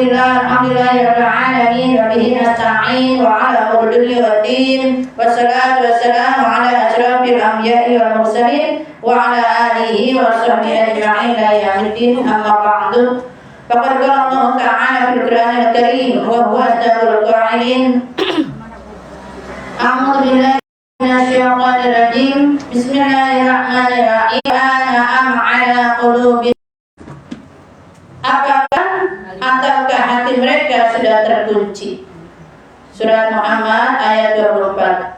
Alhamdulillahirabbil alamin wa bihi nasta'in wa ala umuri waddin wassalatu wassalamu ala asyrafil anbiya'i wal mursalin wa ala alihi wa sahbihi ajma'in ila yaumiddin amma ba'du. Faqad qala Allah ta'ala fil Qur'anil Karim wa huwa asdaqul qa'ilin. A'udzu billahi minasyaitonir rajim. Bismillahirrahmanirrahim. Ana am ala qulubi. Ataukah hati mereka sudah terkunci? Surat Muhammad ayat 24.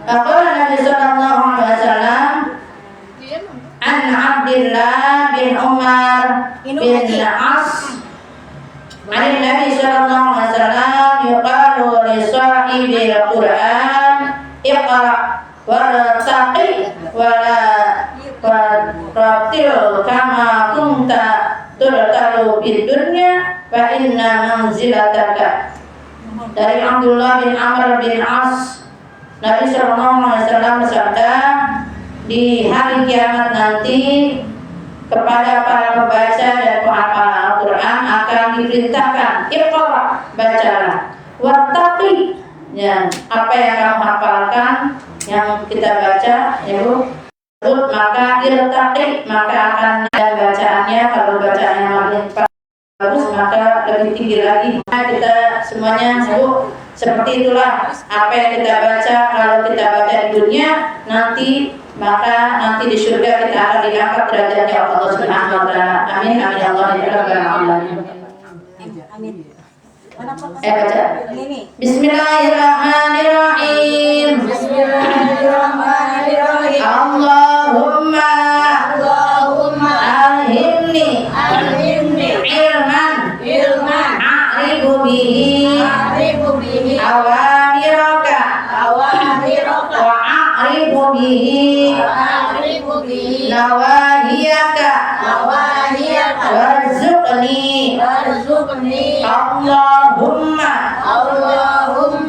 Qala Nabi sallallahu alaihi wasallam an Abdullah bin Umar bin As an Nabi sallallahu alaihi wasallam yuqalu li sahibil Qur'an iqra wa taqi wa ratil kama kunta turtalu bid dunya fa inna manzilataka. Dari Abdullah bin Amr bin As, Nabi sallallahu alaihi wasallam bersabda, di hari kiamat nanti kepada para pembaca dan penghafal Al-Qur'an akan diperintahkan iqra, bacalah, wattaqi, ya, apa yang kamu hafalkan yang kita baca, ya Bu, maka irtaqi, maka akan ada bacaannya. Kalau bacaannya makin bagus maka lebih tinggi lagi. Nah, kita semuanya Bu, seperti itulah apa yang kita baca. Kalau kita baca di dunia nanti, maka nanti di surga kita akan diangkat derajatnya Allah Subhanahu wa taala. Amin amin ya Allah ya rabbal alamin. Amin. Baca. Bismillahirrahmanirrahim. Bismillahirrahmanirrahim. Allahumma alhimni ilman a'rifu bihi awamiraka wa a'rifu bihi nawahiyaka warzuqni Allahumma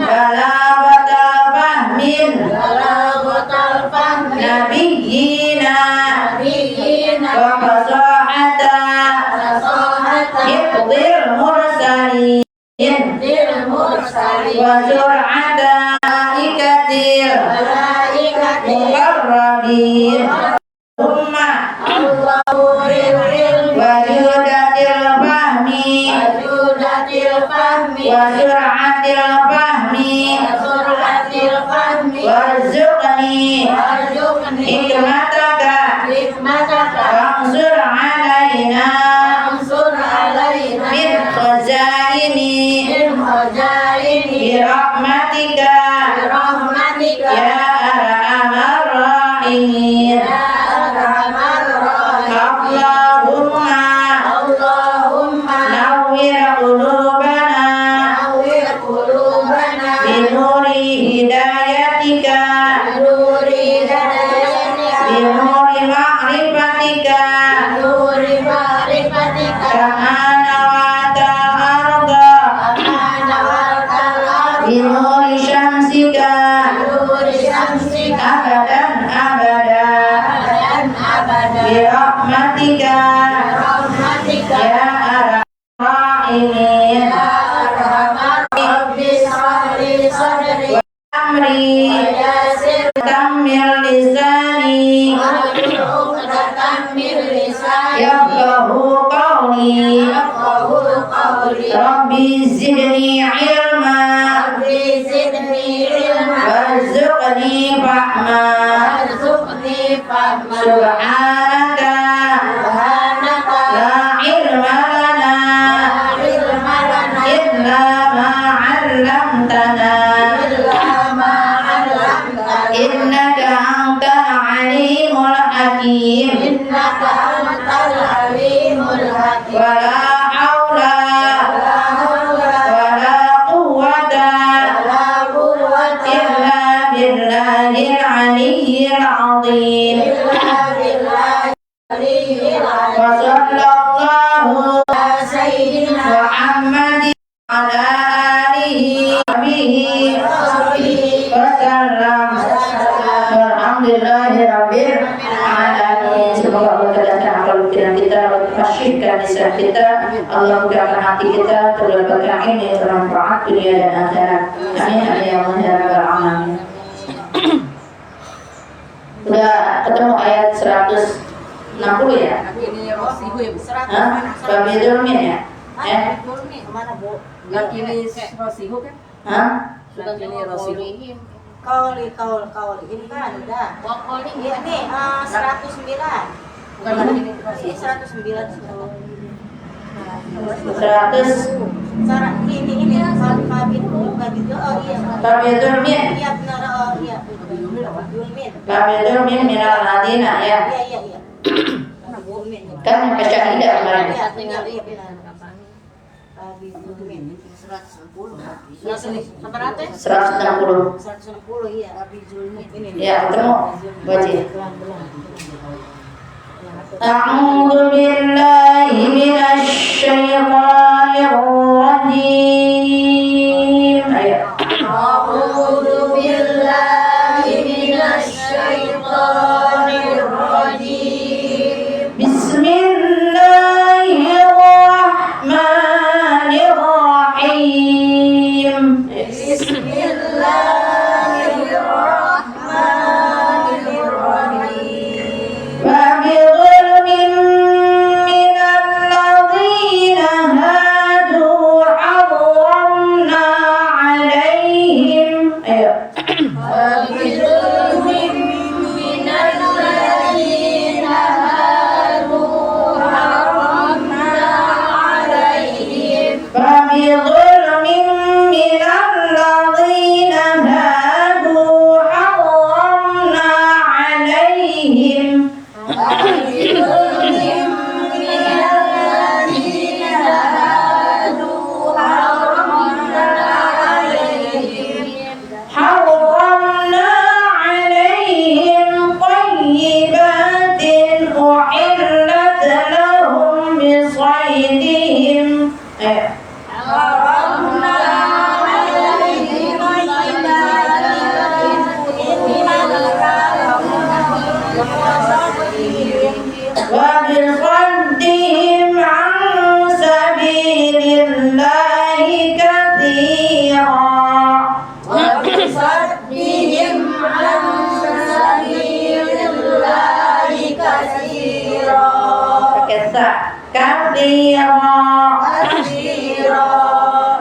balaghatal fahmin nabiyyina wa fasahata hifdzil mursalin wa sur'ata ikatil muqarrabin wa judatil fahmi wa sur'atil fahmi warzuqni hikmataka wansur alaina min khazaini birahmatika ya arhamar rahimin. Allahumma nawwir qulubana binuri hidayatika binuri ma'rifatika kama nawatal arda binuri syamsika abadan abada birahmatika ya arhamar rahimin. Amri tammil lisani yafqahu qawli rabbi zidni ilma warzuqni fahma subhanaka la ilma lana illa ma 'allamtana innaka antal alimul hakim. Wala haula wala quwwata illa billahil aliyyil azim. Wa sallallahu Muhammadin ala alihi wa bihi wa sallam. Alhamdulillahirabbil alamin. Semoga Allah mudahkan akal pikiran kita, bersihkan lisan kita, Allah bukakan hati kita terdapatkan ilmu yang bermanfaat dunia dan akhirat. Amin amin ya Allah ya rabbal alamin. Udah ketemu ayat 160 ya? Hah? Babi Durmin ya? Mana Bu? Ini Rosihu kan? Hah? Sudah ini Rosihu. Kauli. Ini kan udah. Iya nih 109. Bukan lagi ini Ini Rosihu. 109. 100 Ini Babi oh iya. Babi Durmin. Iya benar oh iya. Yulmin. Babi Durmin minal ladina ya. Iya. Kan yang kesyahidah kemarin. Iya benar. Babi Yulmin 160. Sampai rata? 160. 160 iya. Babi Yulmin. Ini. Ya, ketemu. Baca. A'udzu billahi minasy syaithanir rajim. Ayo. A'udzu billahi minasy syaithanir rajim. Bismillahirrahmanirrahim. Bismillahirrahmanirrahim. وبظلم من الذين هادوا حرمنا عليهم وبظلم من الذين هادوا حرمنا عليهم فبظلم من الذين هادوا حرمنا عليهم حرمنا عليهم طيبات أحلت لهم بصيدهم حرمنا عليهم وبصدهم عن سبيل الله كثيرا وبصدهم عن سبيل الله كثيرا كثيرا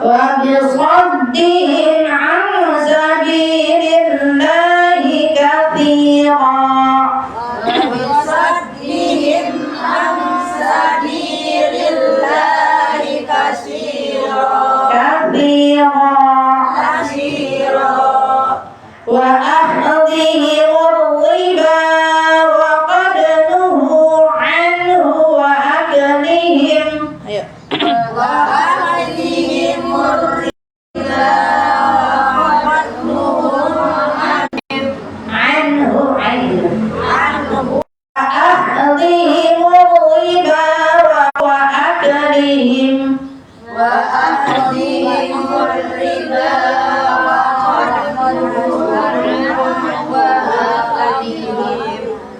وبصدهم عن سبيل الله كثيرا وبصدهم عن سبيل الله كثيرا وأخذهم الربا وقد نهوا عنه وأكلهم وأهلهم الربا وقد نهوا عنه عنه وأخذهم الربا وأكلهم وأخذهم الربا وقد نهوا عنه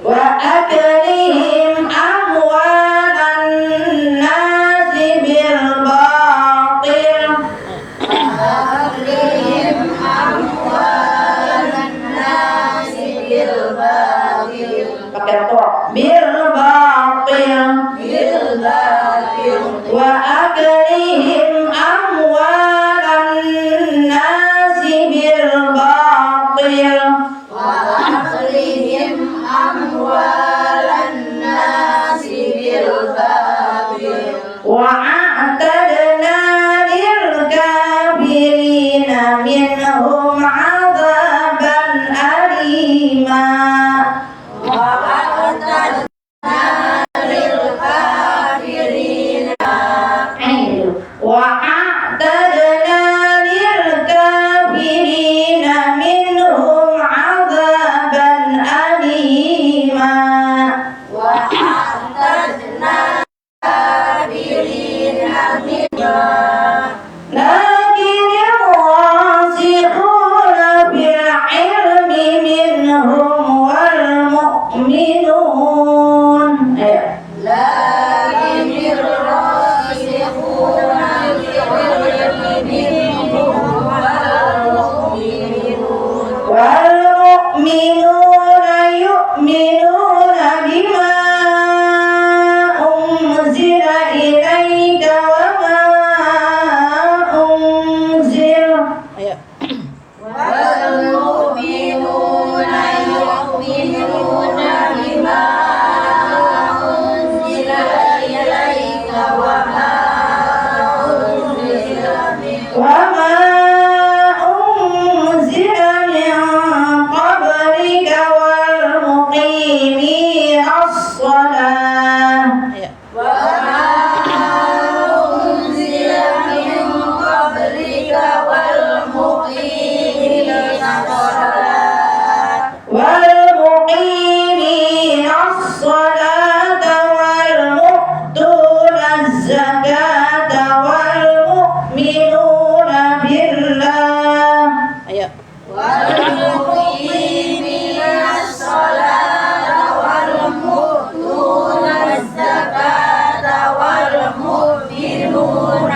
وأكلهم أموال الناس بالباطل وأكلهم أموال الناس بالباطل pakai to بالباطل وأكلهم أموال الناس بالباطل وأكلهم أموال الناس بالباطل وأعتدنا للكافرين منهم عذابا أليما وأعتدنا للكافرين وأعتدنا للكافرين منهم عذابا أليما وأعتدنا للكافرين منهم لكن الراسخون في العلم منهم والمؤمنون لكن بما أنزل إليك وما أنزل والمؤمنون يؤمنون بما أنزل إليك وما أنزل من قبلك والمقيمين الصلاة وما أنزل من قبلك والمقيمين الصلاة والمؤتون الزكاة والمؤمنون بالله والمقيمين الصلاة والمؤتون الزكاة والمؤمنون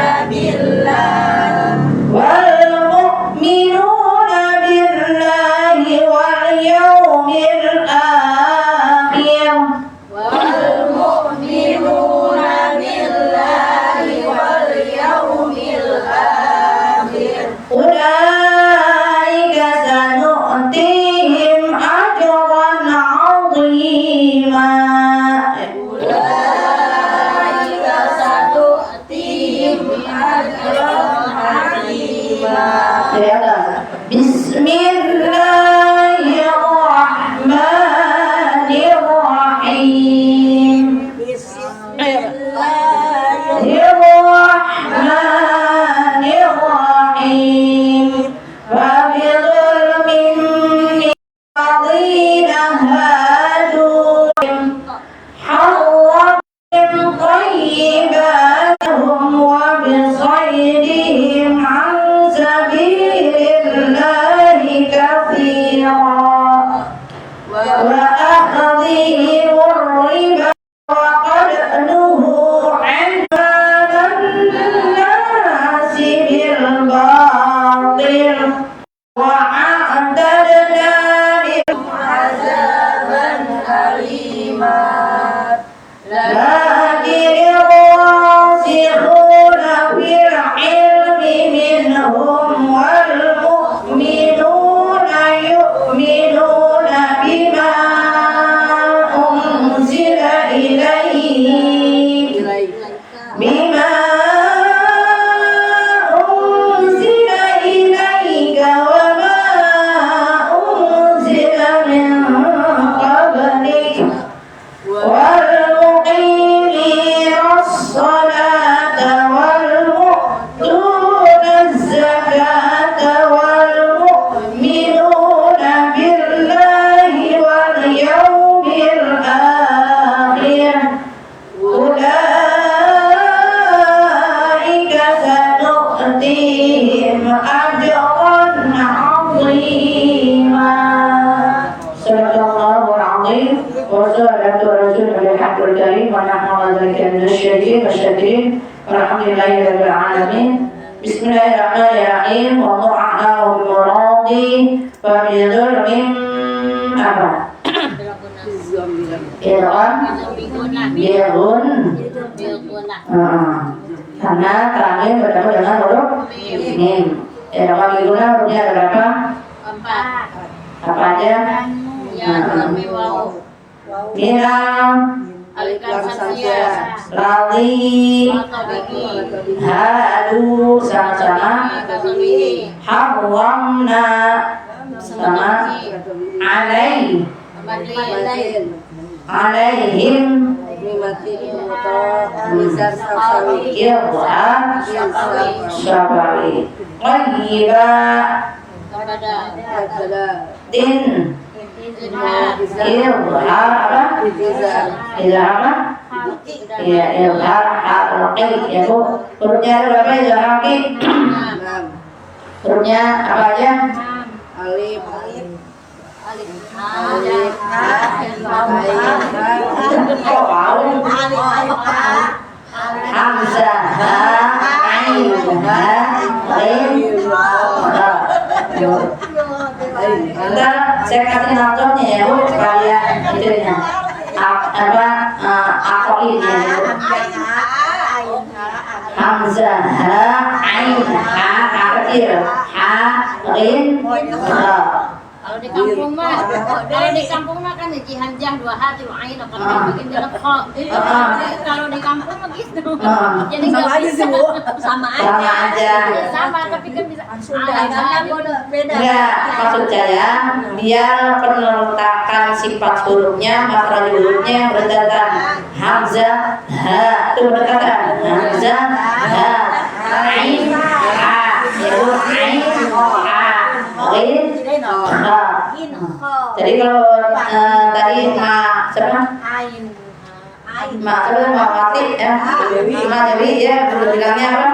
بالله واليوم الآخر والمؤمنون بالله واليوم الآخر أولئك سنؤتيهم أجرا عظيما أولئك سنؤتيهم أجرا عظيما بسم الله الرحمن الرحيم الرحمن الرحيم وبظلم من الذين هادوا حرم طيباتهم وبصيدهم عن سبيل الله كثيرا وأخذهم الربا وقد نهوا عنه الناس بالباطل وأعتدنا لهم عذابا أليما لكن الراسخون في العلم منهم والمؤمنون يؤمنون بما أنزل إليك وما أنزل من قبلك والمقيمين الصلاة والمؤتون الزكاة والمؤمنون بالله واليوم الآخر أولئك سنؤتيهم أجرا عظيما صدق الله العظيم وصلاة رسوله الحق الكريم ونحن على ذلك من الشهيدين والشاكرين والحمد لله رب العالمين بسم الله الرحمن الرحيم والله أعلم بمرادي وبظلم apa? Irwan Birun karena kami bertemu dengan huruf mim. Irwan Biruna hurufnya ada berapa? 4. Apa aja? Miram Lali Hadu sama-sama Haramna sama Alaihim Irwan Syafawi Qayyiba Din Izhar apa? Izhar apa? Ya, izhar halqi ya Bu. Hurufnya ada berapa izhar halqi? Hurufnya apa aja? Alif Hamzah, Ain, Ain, Ntar saya kasih contohnya ya Bu supaya tidak itunya akoidnya hamzah ha ain ha kecil ha rin ha. Kalau di kampung mah kan dihanjang dua hati ain akan bikin dia kok. Kalau di kampung mah gitu. Jadi Sama aja sih, Bu. Sama Sama aja. Sama tapi kan bisa Beda. Enggak, maksud saya biar peneletakan sifat hurufnya, makhraj hurufnya yang berdekatan. Hamzah, ha, itu berdekatan. Hamzah, ha, ain, ha, yaitu ain, ha, rin, ha. Jadi kalau tadi ma siapa? Ma mati ya, ma Dewi ya, bilangnya apa?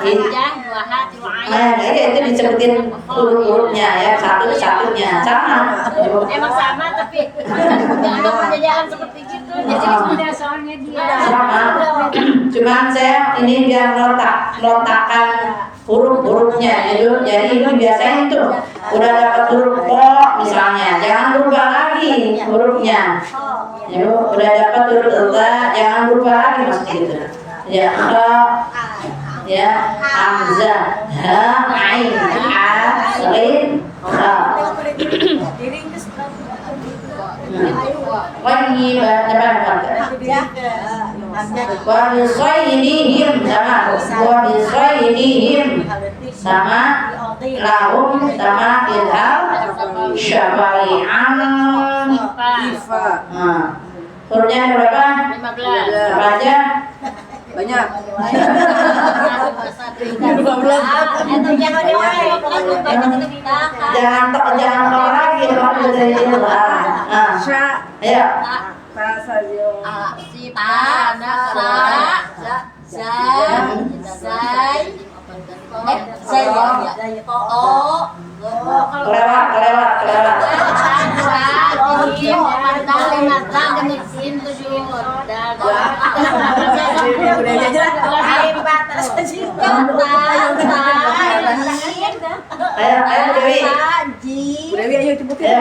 hanjang dua hati ain. Itu disebutin huruf-hurufnya ya, satu-satunya sama. Emang sama tapi nggak ada penjajahan seperti gitu. Jadi sudah soalnya dia. Sama. Cuman saya ini biar meletakkan huruf-hurufnya itu. Jadi itu biasanya itu udah dapat huruf po misalnya, jangan berubah lagi hurufnya. Ya, udah dapat huruf la, jangan berubah lagi maksudnya gitu. Ya, ya, hamzah, ha, ain, ha, rin, ha. Wa bisaidihim sama lahum sama ilham syafai'an. Hurufnya berapa? 15. Apa aja? Banyak. Jangan kalau lagi kalau dari luar. Ayo. Kelewat. Ayo Dewi. Dewi ayo cepetin.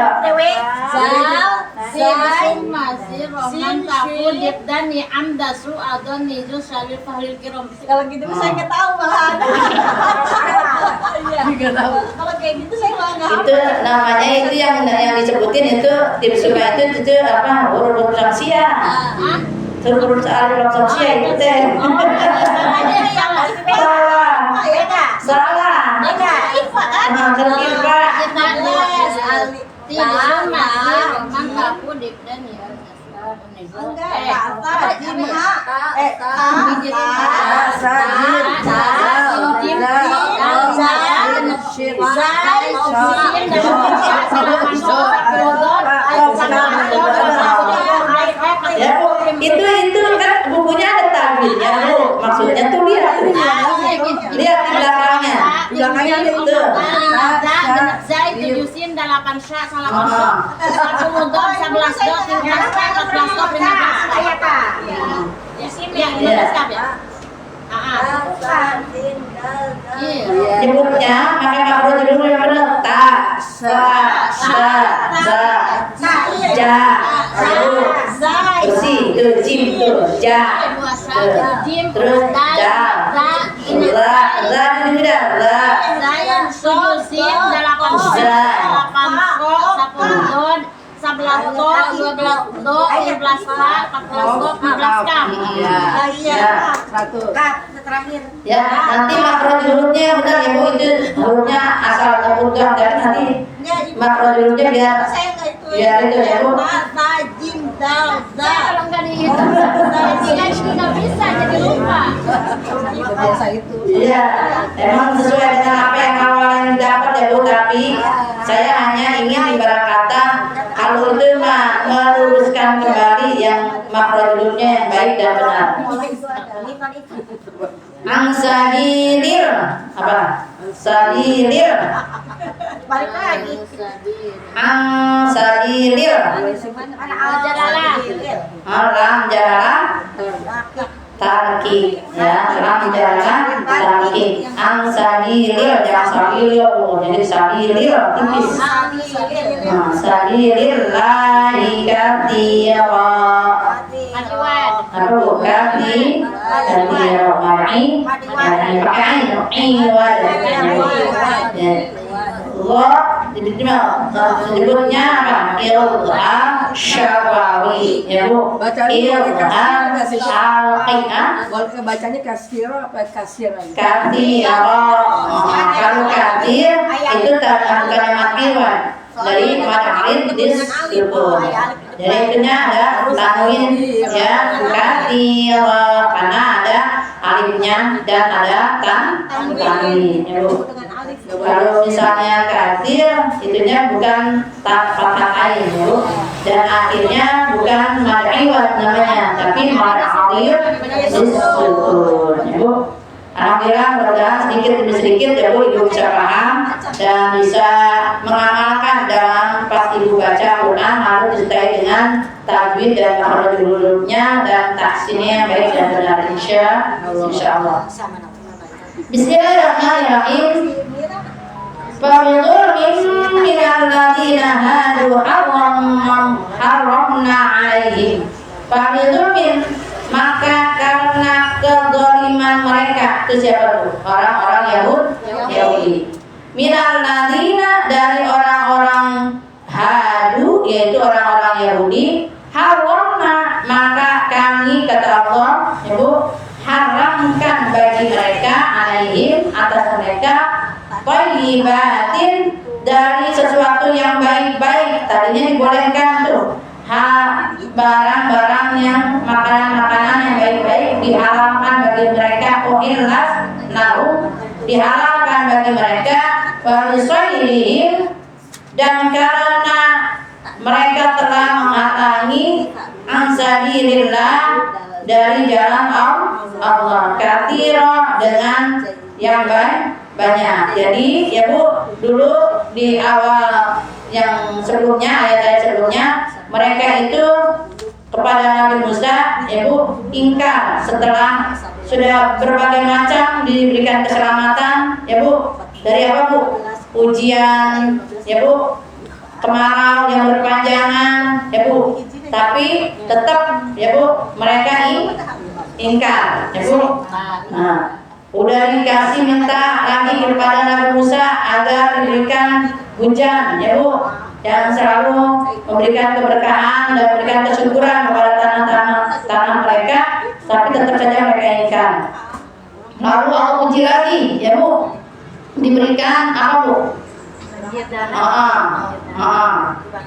Kalau gitu saya nggak tahu malahan. Nggak tahu. Kalau kayak gitu saya nggak. Itu namanya itu yang disebutin itu tim suka itu apa huruf samsia. Huruf samsia itu teh. Salah. Terkipa. Ya, itu kan bukunya ada tabirnya Bu. Maksudnya tuh lihat di belakangnya. Belakangnya itu. Zaid 7 8 sya salah masuk. 1 mudhaf 11 dot 13 sya 14 dot 15 ya Kak. Ya sim ya 15 kap ya. Nyebutnya pakai makro dulu yang benar. Ta, sa, ja, si, jim, ja, terus ja, la, ini tidak, la, Zain sol sim 8 sya 8 so 10 dot 11 do, 12 do, 15 ka, 14 do, 15 ka. Ya. Satu. Ya, nanti makro hurufnya yang benar ya Bu, itu hurufnya asal kemudian dan nanti makro hurufnya biar itu ya Bu. Jim dal za. Kalau nggak dihitung, nggak bisa jadi lupa. Biasa itu. Iya, emang sesuai dengan apa yang awalnya dapat ya Bu, tapi saya hanya ingin ibarat kata kalau itu meluruskan kembali yang makro hurufnya yang baik dan benar. Angsadilil apa? Sadilir. Balik lagi. Angsadilil. Jalalah. Alam jalalah. tarki ya, dalam jalan tarki. Angsadilil jangan sabilil, jadi sabilil tipis. Sabilil lahi katsira. Apa bu? Katsira mar'i pakai iwad. Allah disebutnya apa? Ilham syafawi ya bu. Ilham syalqiyah. Bacanya kasiro apa kasira? Katsira. Kalau katsir itu bukan kalimat iwad dari ma'arif disebut. Jadi itunya ada tanwin ya, katsira karena ada alifnya dan ada tanwin ya bu. Kalau misalnya katsir itunya bukan fathah ain ya bu, dan akhirnya bukan mad iwad namanya, tapi mad alif disebut ya bu. Alhamdulillah mudah-mudahan sedikit demi sedikit ya bu ibu bisa paham dan bisa mengamalkan dalam pas ibu baca Quran harus disertai dengan tajwid dan makhraj hurufnya dan tahsinnya yang baik dan benar insya Allah. Bismillahirrahmanirrahim. Fabidhulmin minal ladzina hadu harramna alaihim. Fabidhulmin maka karena kezaliman mereka, itu siapa tuh? Orang-orang Yahudi. Minal ladzina dari orang-orang hadu yaitu orang-orang Yahudi, harramna maka kami kata Allah, Ibu, haramkan bagi mereka alaihim atas mereka thayyibatin dari sesuatu yang baik-baik. Tadinya dibolehkan tuh barang-barang yang makanan-makanan yang baik-baik dihalalkan bagi mereka, uhillat lahum dihalalkan bagi mereka, walisailihim dan karena mereka telah menghalangi ansabilillah dari jalan Allah katsira dengan yang banyak. Jadi ya bu, dulu di awal yang sebelumnya, ayat-ayat sebelumnya, mereka itu kepada Nabi Musa ya bu ingkar setelah sudah berbagai macam diberikan keselamatan ya bu, dari apa bu? Ujian ya bu, kemarau yang berpanjangan ya bu, tapi tetap ya bu mereka ingkar ya bu. Nah, udah dikasih minta lagi kepada Nabi Musa agar diberikan hujan ya bu, yang selalu memberikan keberkahan dan memberikan kesyukuran kepada tanah mereka, tapi tetap saja mereka ingkar. Lalu Allah uji lagi ya bu, diberikan apa bu?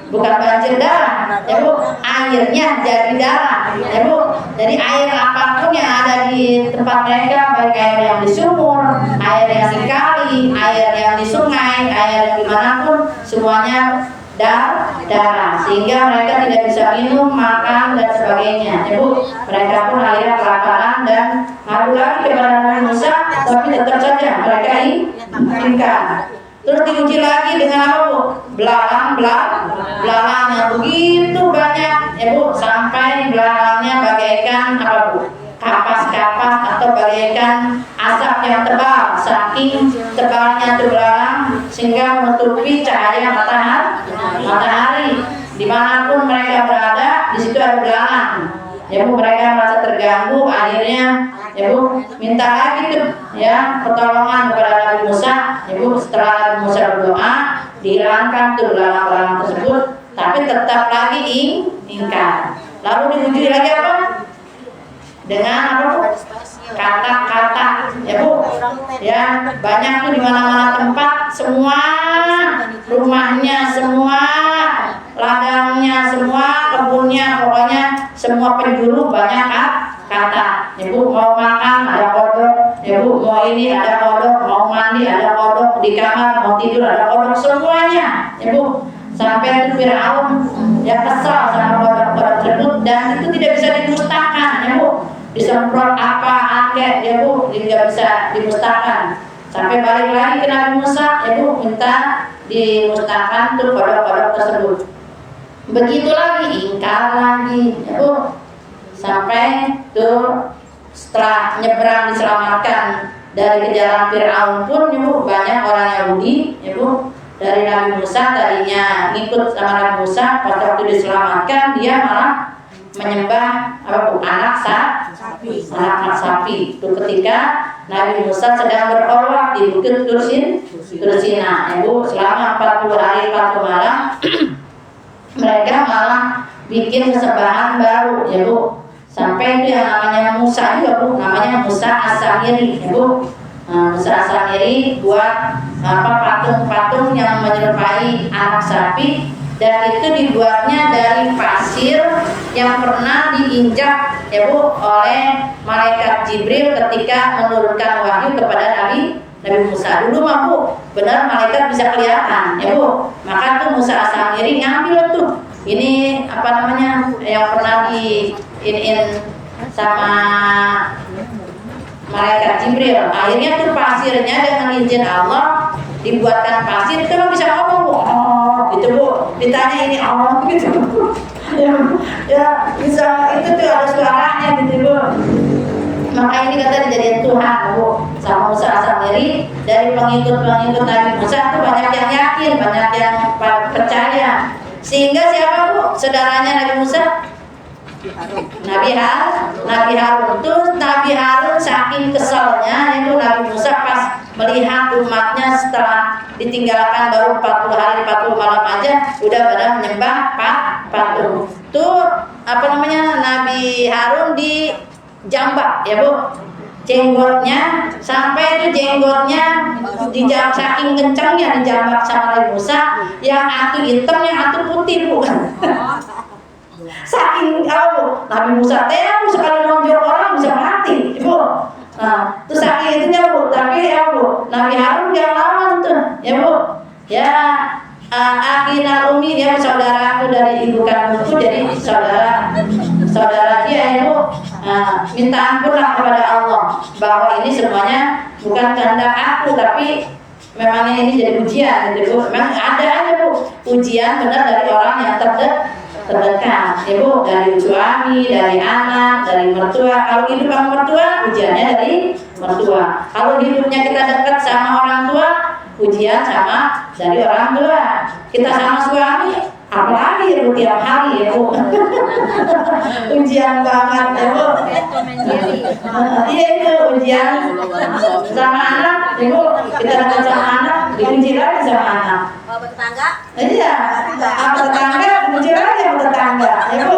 Bukan banjir darah ya bu, airnya jadi darah ya bu. Jadi air apapun yang ada di tempat mereka, baik air yang di sumur, air yang di kali, air yang di sungai, air yang dimanapun, semuanya darah, sehingga mereka tidak bisa minum, makan dan sebagainya ya bu. Mereka pun akhirnya kelaparan dan ngadu lagi kepada Nabi Musa, tapi tetap saja mereka ingkar. Terus diuji lagi dengan apa bu? Belalang yang begitu banyak ya bu, sampai belalangnya bagaikan apa bu? Kapas-kapas atau bagaikan asap yang tebal, saking tebalnya itu belalang sehingga menutupi cahaya matahari. Dimanapun mereka berada, di situ ada belalang. Ya bu, mereka merasa terganggu, akhirnya ya bu minta lagi tuh ya pertolongan kepada Nabi Musa. Ya bu, setelah Nabi Musa berdoa, dihilangkan tuh belalang-belalang tersebut, tapi tetap lagi ingkar. Lalu diuji lagi apa? Dengan apa bu? Kata-kata ya bu, ya banyak tuh di mana-mana tempat, semua rumahnya, semua ladangnya, semua kebunnya, pokoknya semua penjuru banyak kata. Ya bu, mau makan ada kodok, ya bu mau ini ada kodok, mau mandi ada kodok, di kamar mau tidur ada kodok, semuanya ya bu. Sampai itu Fir'aun ya kesal sama kodok-kodok tersebut dan itu tidak bisa dimusnahkan ya bu. Disemprot apa angket ya bu, tidak bisa dimusnahkan. Sampai balik lagi ke Nabi Musa ya bu, minta dimusnahkan tuh kodok-kodok tersebut. Begitu lagi ingkar lagi ya bu, sampai tuh setelah nyebrang diselamatkan dari kejaran Fir'aun pun ibu, banyak orang Yahudi ibu, dari Nabi Musa tadinya ngikut sama Nabi Musa, pada waktu diselamatkan dia malah menyembah apa bu, anak sapi. Itu ketika Nabi Musa sedang berkhulwat di Bukit Tursina ibu, selama 40 hari 40 malam mereka malah bikin sesembahan baru ya bu, sampai itu yang namanya Musa juga bu, namanya Musa As-Samiri ya bu. Musa As-Samiri buat patung-patung yang menyerupai anak sapi, dan itu dibuatnya dari pasir yang pernah diinjak ya bu oleh malaikat Jibril ketika menurunkan wahyu kepada Nabi Musa. Dulu mah bu, benar malaikat bisa kelihatan ya bu, maka tuh Musa As-Samiri ngambil tuh ini apa namanya yang pernah di sama malaikat Jibril. Akhirnya tuh pasirnya dengan izin Allah dibuatkan pasir, itu lo bisa ngomong bu, gitu bu, ditanya ini gitu ya bisa, itu tuh ada suaranya gitu bu. Maka ini kata dijadiin Tuhan bu sama Musa As-Samiri. Dari pengikut-pengikut Nabi Musa itu banyak yang yakin, banyak yang percaya, sehingga siapa bu saudaranya Nabi Musa? Nabi Harun. Tuh Nabi Harun saking keselnya itu Nabi Musa pas melihat umatnya setelah ditinggalkan baru 40 hari 40 malam aja udah pada menyembah patung. Tuh apa namanya Nabi Harun di jambak ya bu, jenggotnya, sampai itu jenggotnya dijambak saking kencangnya dijambak sama Nabi Musa, yang atu hitam yang atu putih bu. Saking Nabi Musa bu sekali nonjol orang bisa mati ibu. Nah itu saking itunya bu, tapi ya bu Nabi Harun yang lawan tuh ya bu ya. Akhina Umi dia saudaraku dari ibu kandungku, jadi saudara dia ibu. Minta ampunlah kepada Allah bahwa ini semuanya bukan kehendak aku, tapi memangnya ini jadi ujian gitu bu. Memang ada aja bu ujian benar dari orang yang terdekat ibu, dari suami, dari anak, dari mertua. Kalau hidup sama mertua ujiannya dari mertua. Kalau hidupnya kita dekat sama orang tua, ujian sama dari orang tua. Kita sama suami, apalagi ya bu tiap hari ya bu. Ujian banget ya bu. Iya itu ujian sama anak ya bu. Kita dekat sama anak, diuji lagi sama anak. Tetangga? Iya, sama tetangga diuji lagi sama tetangga ya bu.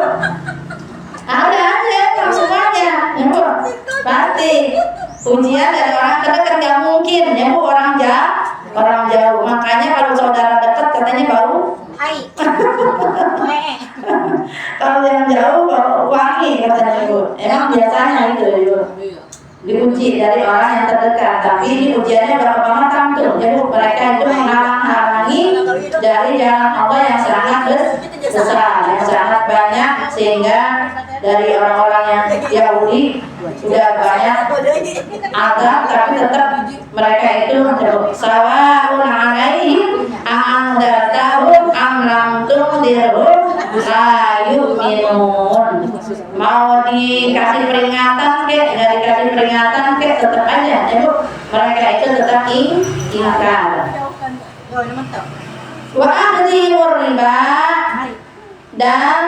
Ada aja yang semuanya ya bu. Pasti ujian dari orang terdekat nggak mungkin ya bu, orang jauh. Makanya kalau saudara dekat katanya bau Hai. kalau yang jauh bau wangi katanya ibu. Emang biasanya itu ibu diuji dari orang yang terdekat. Tapi ini ujiannya berapa banget tuh ya bu. Mereka itu menghalang-halangi dari jalan Allah yang sangat besar, yang sangat banyak, sehingga dari orang-orang yang Yahudi sudah banyak azab, tapi tetap mereka itu sawaun alaihim a'andatahum am lam tundirhum la yu'minun. Mau dikasih peringatan kek, nggak dikasih peringatan kek, tetap aja ya bu, mereka itu tetap ingkar. Wa akhdhimur riba, dan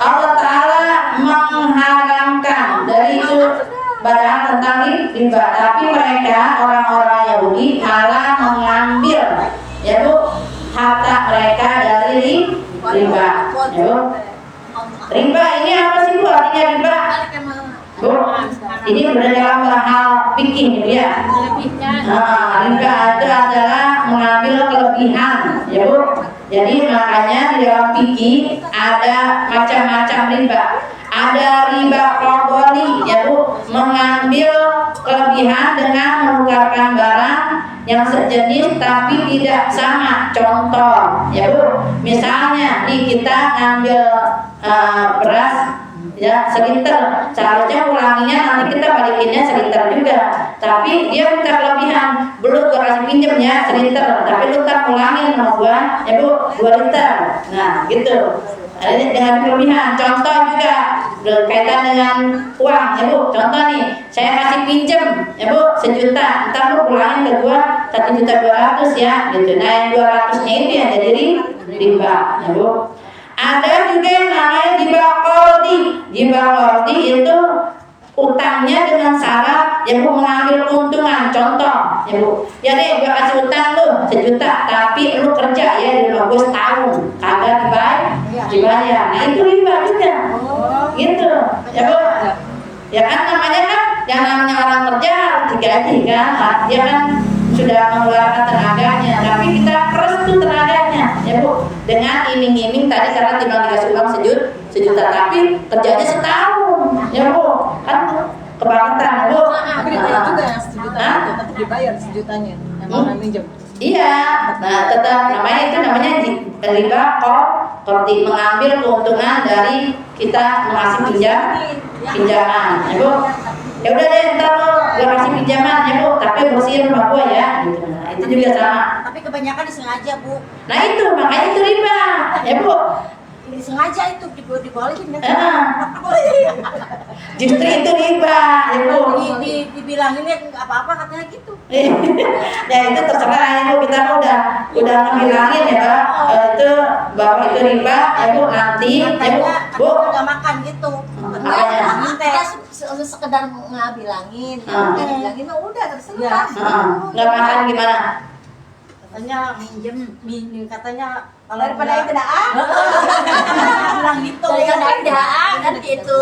Allah Ta'ala mengharamkan dari itu padahal tentang riba, tapi mereka orang-orang Yahudi malah mengambil ya bu harta mereka dari riba ya bu. Riba ini apa sih bu artinya riba bu? Ini benar dalam hal fikih ya. Riba itu adalah mengambil kelebihan ya bu. Jadi makanya di dalam fikih ada macam-macam riba. Ada riba qadari ya bu, mengambil kelebihan dengan menukarkan barang yang sejenis tapi tidak sama. Contoh ya bu, misalnya nih kita ngambil beras ya seliter, seharusnya ulanginya nanti kita balikinnya seliter juga, tapi dia minta kelebihan, belum gue kasih pinjam ya seliter, tapi lu tak ulangin sama gua ya bu 2 liter. Nah gitu, ini dengan kelebihan. Contoh juga berkaitan dengan uang ya Bu. Contoh nih, saya kasih pinjem ya Bu 1 juta, ntar lu pulangin ke gua 1.200.000 ya gitu. Nah yang 200-nya itu yang jadi riba ya Bu. Ada juga yang namanya riba qardi. Riba qardi itu utangnya dengan syarat ya Bu mengambil keuntungan. Contoh ya Bu, ya deh gua kasih utang lu 1 juta, tapi lu kerja ya di rumah gua setahun kagak dibayar. Nah itu riba juga gitu ya Bu. Ya kan namanya kan yang namanya orang kerja harus digaji kan, dia kan sudah mengeluarkan tenaganya, tapi kita keras tuh tenaganya ya Bu, dengan iming-iming tadi karena timbang dikasih uang 1 juta tapi kerjanya setahun ya Bu, kan kebangetan Bu. Tapi dibayar juga yang 1 juta itu, tetap dibayar 1 jutanya yang orang minjem. Iya, nah tetap namanya itu namanya riba qardi, mengambil keuntungan dari kita mengasih pinjaman ya Bu. Ya udah deh ntar lo gue kasih pinjaman ya Bu, tapi bersihin rumah gue ya gitu. Nah itu juga sama. Tapi kebanyakan disengaja Bu. Nah itu makanya itu riba ya Bu. Disengaja itu dibolehin ya. Justru itu riba ya Bu. Dibilanginnya nggak apa-apa katanya gitu. Ya itu terserah ya Bu, kita udah ngebilangin ya Pak, itu bahwa itu riba ya Bu, nanti ya Bu nggak makan gitu. Apanya? Kita sekedar ngebilangin, bilangin mah udah terserah. Nggak makan gimana? Katanya minjem katanya kalau Daripada itu dah. bilang gitu. Daripada dah kan gitu.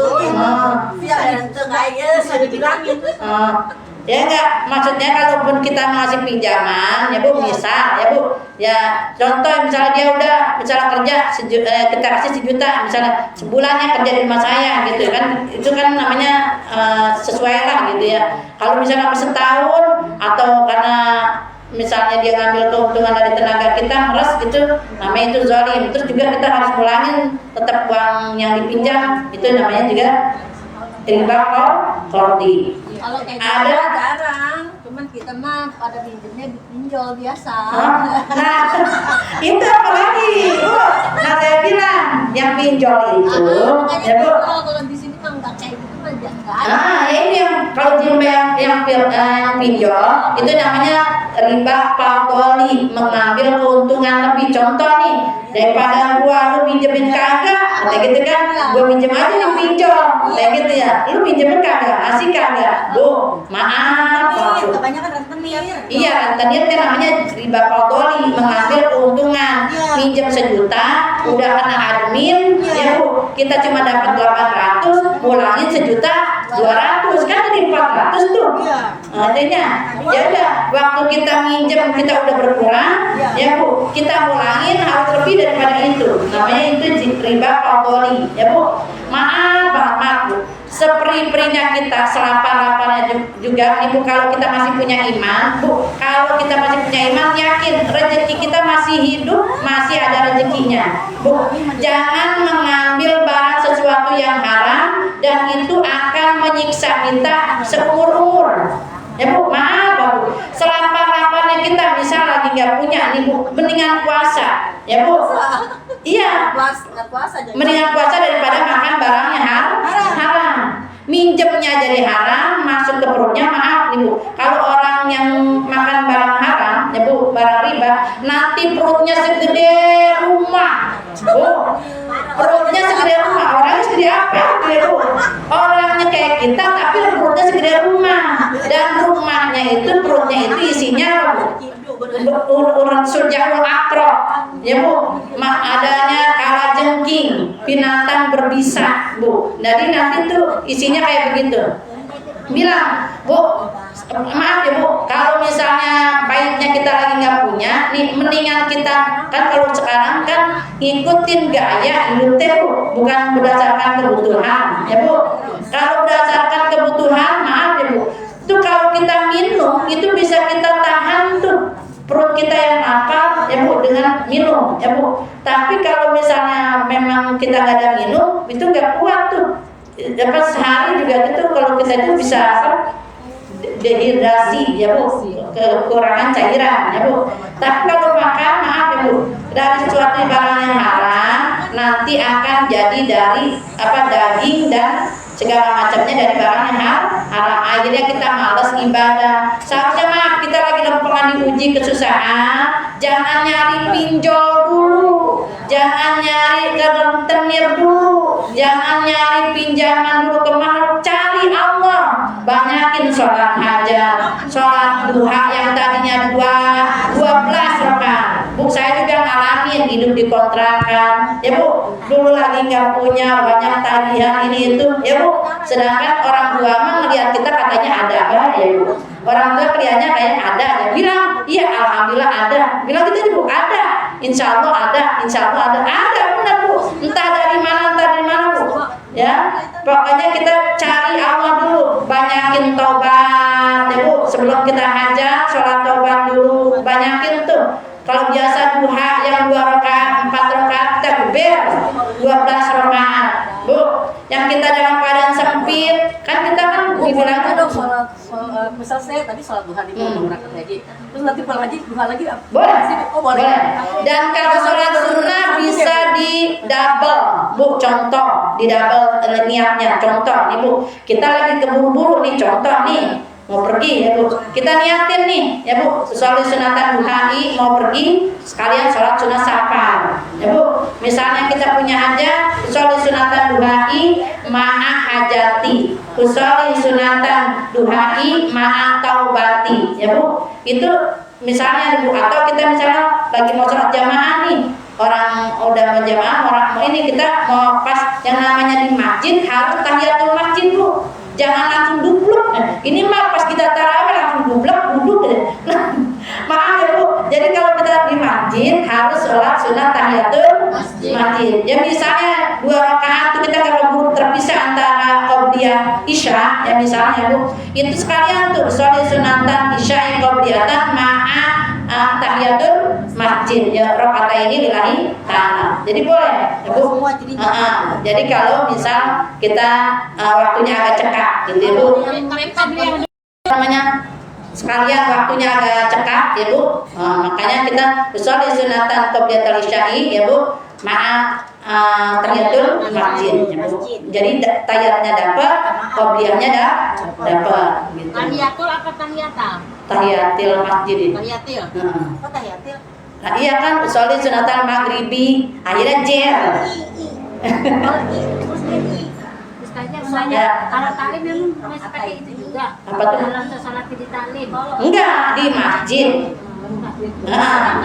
Biar itu nggak ya saya dibilangin. Ya enggak, maksudnya kalaupun kita ngasih pinjaman ya Bu, misal ya Bu, ya contoh misalnya dia udah misalnya kerja kita kasih 1 juta, misalnya sebulannya kerja di rumah saya gitu kan, itu kan namanya sesuai lah gitu ya. Kalau misalnya setahun atau karena misalnya dia ngambil keuntungan dari tenaga kita meres gitu, namanya itu zalim. Terus juga kita harus pulangin tetap uang yang dipinjam, itu namanya juga riba qardi. Kalau kayak Ada jarang, cuman kita mah pada pinjemnya pinjol biasa. Nah, itu apa lagi Bu? Nah saya bilang yang pinjol itu ya Bu. Kalau di sini mah nggak kayak gitu mah nggak ada. Nah ini yang kalau yang pinjol itu namanya riba fadli, mengambil keuntungan lebih. Contoh nih, daripada gua lu pinjemin kagak, kayak gitu kan, gua pinjem aja yang pinjol, kayak gitu ya. Lu pinjemin kagak, asik kagak, Bu, maaf. Kebanyakan rentenir. Iya, rentenir kan namanya riba fadli, mengambil keuntungan. Pinjam 1 juta, udah kena admin, ya Bu, kita cuma dapat 800, pulangin 1.200.000 kan jadi 400 tuh. Artinya, ya udah, waktu kita minjem kita udah berkurang, ya Bu, kita pulangin harus lebih daripada itu. Namanya itu riba fadli, ya Bu. Maaf Bu. Seperi-perinya kita, selapar-laparnya juga Ibu, kalau kita masih punya iman Bu, kalau kita masih punya iman, yakin rezeki kita masih hidup, masih ada rezekinya Bu. Jangan mengambil barang sesuatu yang haram dan itu akan menyiksa kita seumur-umur ya Bu. Maaf Bu, selapar-laparnya kita misal lagi nggak punya nih Bu, mendingan puasa ya Bu. Iya, mendingan puasa daripada makan barangnya haram. Minjemnya jadi haram, masuk ke perutnya, maaf nih Bu. Kalau orang yang makan barang haram ya Bu, barang riba, nanti perutnya segede rumah Bu. Perutnya segede rumah, orangnya segede apa ya Bu? Orangnya kayak kita tapi perutnya segede rumah. Dan rumahnya itu, perutnya itu isinya Bu, urat surjahul akro ya Bu, adanya kalajengking, binatang berbisa Bu. Jadi nanti tuh isinya kayak begitu. Bilang Bu, maaf ya Bu, kalau misalnya baiknya kita lagi nggak punya nih, mendingan kita kan kalau sekarang kan ngikutin gaya hidup Bu, bukan berdasarkan kebutuhan ya Bu. Kalau berdasarkan kebutuhan, maaf ya Bu, itu kalau kita minum itu bisa kita tahan tuh perut kita yang lapar ya Bu dengan minum ya Bu. Tapi kalau misalnya memang kita nggak ada minum, itu nggak kuat tuh. Dapat sehari juga gitu, kalau kita itu bisa dehidrasi ya Bu, kekurangan cairan ya Bu. Tapi kalau makan, maaf ya Bu, dari sesuatu barang yang haram, nanti akan jadi dari daging dan segala macamnya dari barang yang haram. Akhirnya kita malas ibadah. Seharusnya kita lagi lempengan diuji kesusahan, jangan nyari pinjol dulu, jangan nyari rentenir dulu, jangan nyari pinjaman dulu ke makhluk, cari Allah. Banyakin sholat hajat, sholat duha yang tadinya 12 rakaat. Bu, saya juga ngalamin hidup di kontrakan, ya Bu. Dulu lagi nggak punya banyak tagihan ini itu, ya Bu. Sedangkan orang tua mah ngelihat kita katanya ada, ya Bu. Orang tua kelihatannya kayak ada, ya bilang, iya alhamdulillah ada. Bilang gitu Bu, ada. Insya Allah ada, insya Allah ada benar Bu. Entah dari mana Bu. Ya, pokoknya kita cari Allah dulu, banyakin tobat, ya Bu. Sebelum kita hajat, sholat tobat dulu, banyakin tuh. Kalau biasa duha yang 2 rakaat, 4 rakaat, kita ber 12 rakaat, Bu. Yang kita dalam keadaan sempit, kan kita kan dibilang dong sholat misal saya tadi sholat duha di berangkat haji, terus nanti pulang haji duha lagi boleh. Oh boleh. Dan kalau sholat sunnah bisa di double, Bu. Contoh di double niatnya. Contoh nih Bu, kita lagi keburu-buru nih, contoh nih mau pergi ya Bu, kita niatin nih ya Bu, sholat sunatan duhai mau pergi sekalian sholat sunat safar ya Bu. Misalnya kita punya hajat, sholat sunatan duhai ma'a hajati, sholat sunatan duhai ma'a taubati ya Bu. Itu misalnya Bu, atau kita misalnya lagi mau sholat jamaah nih, orang udah mau jamaah, orang mau ini, kita mau pas yang namanya di masjid harus tahiyatul masjid Bu. Jangan langsung dubluk. Ini mah pas kita tarawih langsung dubluk duduk. Maaf ya Bu. Jadi kalau kita di masjid harus sholat sunat tahiyatul masjid. Ya misalnya 2 rakaat itu kita kalau terpisah antara qobliyah isya, ya misalnya Bu, itu sekalian tuh sholat sunatan isya yang qobliyatan ma'a tahiyatul masjid. Ya rakaat ini lillahi ta'ala. Jadi boleh ya Bu. Jadi kalau misal kita waktunya agak cekak gitu Bu, namanya sekalian waktunya agak cekak ya Bu, makanya kita sholat sunatan qobliyatul isya'i ya Bu ma'a tahiyatul masjid ya Bu. Jadi tahiyatnya dapat, qobliyahnya dapat gitu. Tahiyatul apa tahiyatal? Tahiyatil masjid. Tahiyatil. Apa tahiyatil? Nah, iya kan sholat sunatan maghribi akhirnya jel. Misalnya kalau talim memang masih pakai itu juga. Apa tuh? Dalam sholat di talim. Enggak, di masjid. Nah,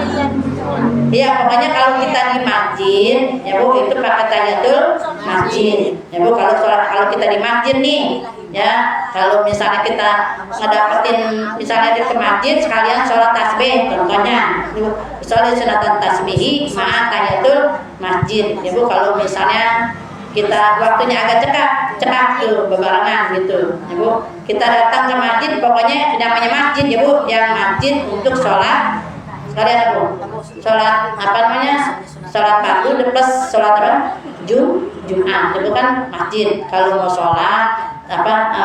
iya pokoknya kalau kita di masjid ya Bu, itu pakai tahiyatul masjid ya Bu. Kalau kita di masjid nih ya, kalau misalnya kita ngedapetin misalnya di ke masjid sekalian sholat tasbih, contohnya sholat sunatan tasbihi ma'a tahiyatul masjid ya Bu. Kalau misalnya kita waktunya agak cekak tuh bebarengan gitu ya Bu, kita datang ke masjid, pokoknya namanya masjid ya Bu, yang masjid untuk sholat sekalian Bu, sholat apa namanya, sholat fardu plus sholat apa, Jumat itu kan masjid. Kalau mau sholat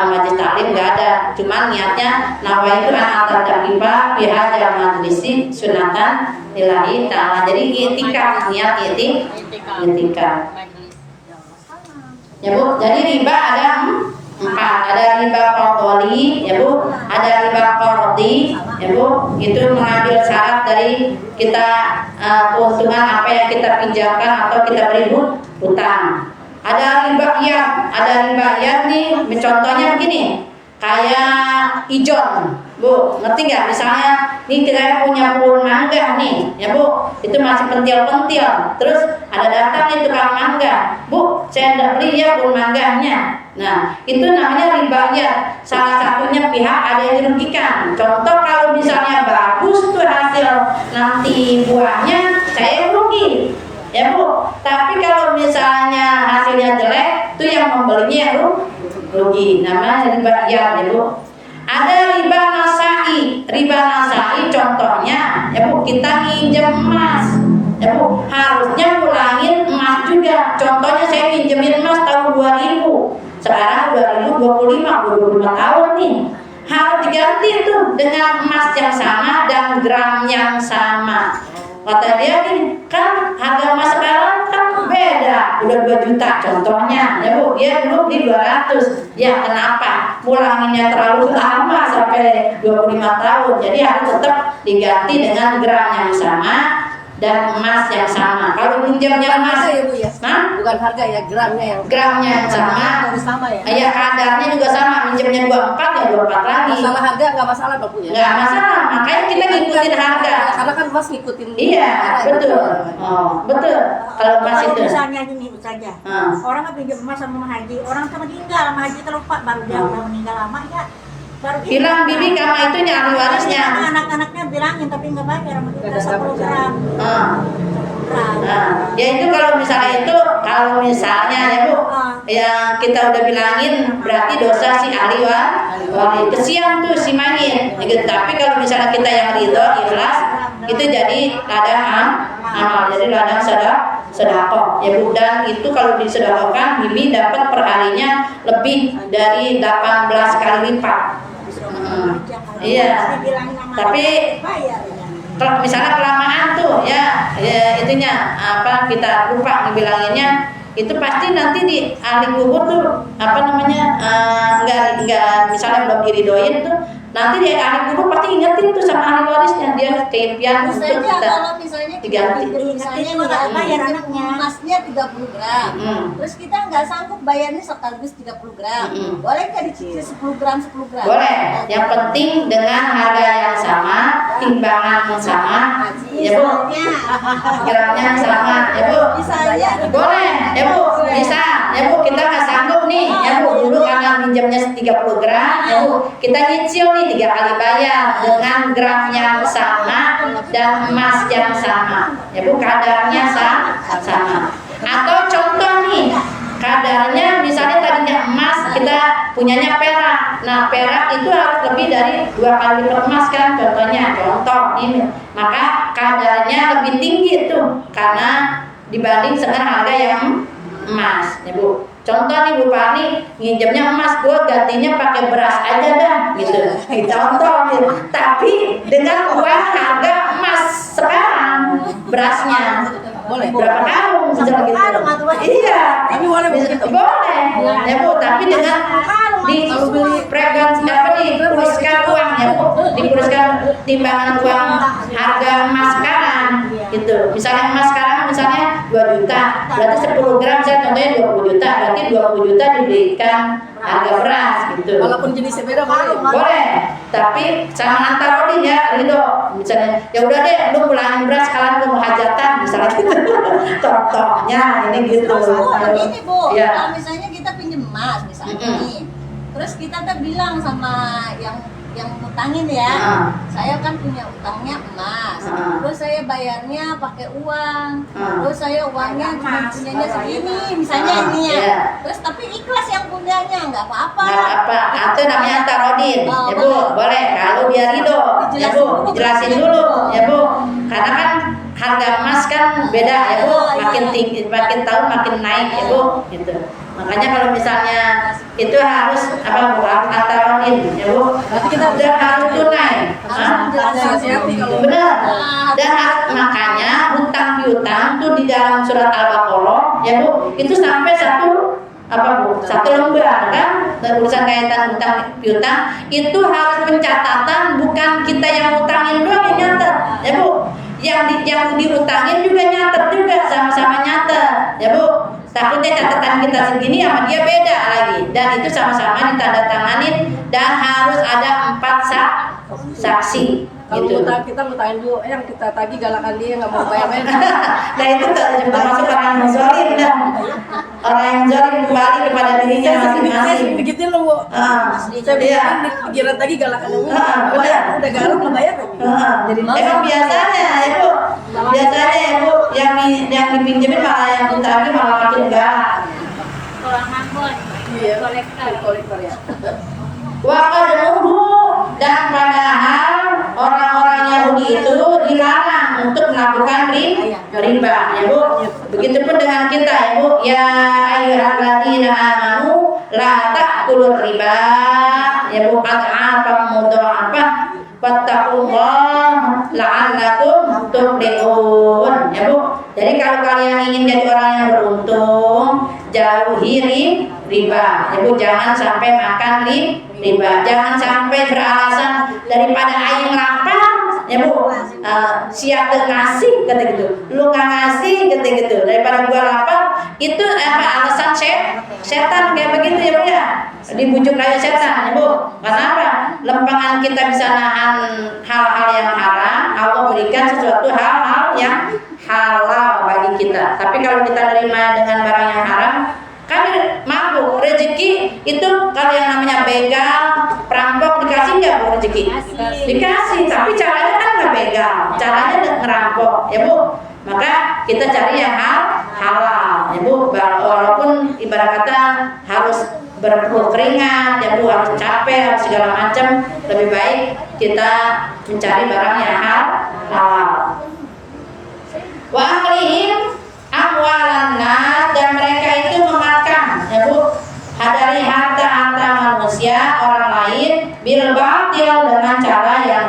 majlis taklim nggak ada, cuman niatnya nawaitu an atadakifa fi hadzal majlisi sunatan lillahi ta'ala. Jadi itikaf, niat itikaf ya Bu. Jadi riba ada 4, ada riba qadhi ya Bu, ada riba qardi ya Bu, itu mengambil syarat dari kita keuntungan apa yang kita pinjamkan atau kita beri hutang. Ada riba iyad nih, contohnya begini, kayak ijon Bu, ngerti nggak? Misalnya nih kita punya pohon mangga nih ya Bu, itu masih pentil-pentil, terus ada datang nih tukang mangga, Bu saya udah beli ya pohon mangganya. Nah itu namanya riba iyad. Salah satunya pihak ada yang dirugikan. Contoh kalau misalnya bagus tuh hasil nanti buahnya, saya rugi ya Bu. Tapi kalau misalnya hasilnya jelek, itu yang membelinya yang rugi. Namanya riba iyad ya Bu. Ada riba nasai. Riba nasai contohnya ya Bu, kita minjem emas ya Bu, harusnya pulangin emas juga. Contohnya saya minjemin emas tahun 2000, sekarang 2025 tahun nih, harus diganti tuh dengan emas yang sama dan gram yang sama. Kata dia gini, kan harga emas sekarang kan beda, udah 2 juta contohnya ya Bu, dia dulu di 200, ya kenapa? Ngulanginnya terlalu lama sampai 25 tahun, jadi harus tetap diganti dengan gram yang sama dan emas yang sama. Kalau pinjamnya emas ya Bu ya. Hah? Bukan harga ya, gramnya Gramnya yang sama, harus sama ya. ya kadarnya juga sama, minjamnya 24 ya 24 lagi. Masalah harga nggak masalah Pak Bu ya. Nggak masalah, makanya kita ngikutin harga. Karena kan emas ngikutin. Iya, betul. Oh, betul. Kalau emas Kalau itu. misalnya gini saja, Hmm. orang kan pinjam emas sama haji, orang sama meninggal, sama haji terlupa, baru dia udah meninggal lama ya, baru Bilang bibi kamu itu ahli warisnya. Anak-anaknya bilangin tapi nggak bayar sama kita 10 gram. Nah, ya itu kalau misalnya ya Bu, yang kita udah bilangin berarti dosa si ahli waris. Kesian tuh si main. Gitu. Tapi kalau misalnya kita yang ridho, ikhlas, itu jadi ladang amal, jadi ladang sedekah ya Bu. Dan itu kalau disedekahkan, bibi dapat perharinya lebih dari 18 kali lipat. Iya. Tapi kalau misalnya kelamaan tuh ya itunya apa kita lupa ngebilanginnya, itu pasti nanti di ahli kubur tuh enggak misalnya belum diridoin tuh, nanti di ahli kubur pasti ingetin tuh sama ahli warisnya, dia keimpian untuk Misalnya kita kalau misalnya kita diganti. misalnya bayar anaknya. emasnya 30 gram. Terus kita nggak sanggup bayarnya sekaligus 30 gram. Boleh nggak dicicil 10 gram 10 gram? Boleh, yang penting dengan harga yang sama, timbangan yang sama, ya Bu, gramnya yang sama, ya Bu. Misalnya Boleh, ya Bu, bisa, ya Bu, kita nggak sanggup nih, ya Bu, dulu karena minjamnya 30 gram, ya Bu, kita nyicil nih 3 kali bayar dengan gram yang sama dan emas yang sama, ya Bu, kadarnya sama. Atau contoh nih, kadarnya misalnya tadinya emas, kita punyanya perak. Nah, perak itu harus lebih dari 2 kali lipat emas kan, contoh ini. Maka kadarnya lebih tinggi tuh karena dibanding dengan harga yang emas, ya Bu. Contoh nih Bu Pani, nginjemnya emas, gue gantinya pakai beras aja dah, gitu. Contoh gitu. Tapi dengan uang harga emas sekarang, berasnya Boleh. berapa karung misalnya gitu. Iya. Tapi boleh begitu. Boleh. Ya Bu, tapi dengan di frekuensi dikuriskan uang ya Bu, dikuriskan timbangan uang harga emas sekarang gitu. Misalnya emas sekarang misalnya 2 juta, berarti 10 gram saya contohnya 20 juta, berarti 20 juta diberikan harga beras gitu. Walaupun jenisnya beda boleh. Boleh, tapi sama antara ya Ridho. Misalnya, ya udah deh, lu pulangin beras sekarang lu mau hajatan misalnya gitu. Contohnya ini gitu. begini Bu, Ya. kalau misalnya kita pinjem emas misalnya nih, terus kita tuh bilang sama yang ngutangin ya, saya kan punya utangnya emas, terus saya bayarnya pakai uang, terus saya uangnya cuma punyanya segini, misalnya ini ya, Iya. terus tapi ikhlas yang punyanya nggak apa-apa. Nggak apa, itu namanya tarodin, ya Bu, boleh. Kalau dia ridho, ya Bu, dijelasin dulu, ya Bu. Karena kan harga emas kan beda, ya Bu, makin tinggi, makin tahun makin naik, ya Bu, gitu. Makanya kalau misalnya itu harus Bu, harus tarodin, ya Bu. Berarti kita Dan harus tunai, hati-hati kalau benar. Dan makanya hutang piutang tuh di dalam surat Al-Baqarah, ya Bu, itu sampai satu lembar kan, dan urusan kaitan hutang piutang itu harus pencatatan, bukan kita yang ngutangin doang yang nyatet, ya Bu, yang diutangin juga nyatet juga, sama-sama nyatet, ya Bu. Takutnya catatan kita segini sama dia beda lagi, dan itu sama-sama ditandatanganin dan harus ada 4 saksi. kalau Gitu. kita ngutangin dulu, yang kita tagih galakan dia nggak mau bayar. Nah itu termasuk orang yang zalim dan orang yang zalim kembali kepada dirinya masing-masing. Begitu loh Bu. Saya Iya. pikiran tadi galakan dulu. Benar. Udah galak nggak bayar. Jadi Emang biasanya ya Bu, ya Bu, yang dipinjemin malah yang utangnya malah makin galak. Kalau nganggur, iya, kolektor ya. Waqadmuhu, dan padahal orang-orang Yahudi itu dilarang untuk melakukan riba, ya Bu. Begitupun dengan kita, ya Bu. Ya ayyuhalladzina amanu la ta'kulur riba, ya Bu, ad'afan mudha'afah wattaqullaha la'allakum tuflihun, ya Bu. Jadi kalau kalian ingin jadi orang yang beruntung, jauhi riba. Ya Bu, jangan sampai makan riba. Jangan sampai beralasan daripada aing lapar, ya Bu, siap ngasih kata gitu. Lu nggak ngasih kata gitu. Daripada gua lapar, itu alasan setan kayak begitu ya Bu ya. Dibujuk raya setan ya Bu. Kenapa? Lempangan kita bisa nahan hal-hal yang haram, Allah berikan sesuatu hal-hal yang halal bagi kita. Tapi kalau kita terima dengan barang yang haram, kami mampu. Rezeki itu kalau yang namanya begal, perampok dikasih nggak Bu rezeki? Dikasih, tapi caranya kan nggak begal, caranya ngerampok ya Bu. Maka kita cari yang halal ya Bu. Walaupun ibarat kata harus berkeringat ya Bu, harus capek, harus segala macam, lebih baik kita mencari barang yang halal. Wa aklihim amwalan nas, dan mereka itu memakan ya Bu dari harta-harta manusia orang lain bil batil, dengan cara yang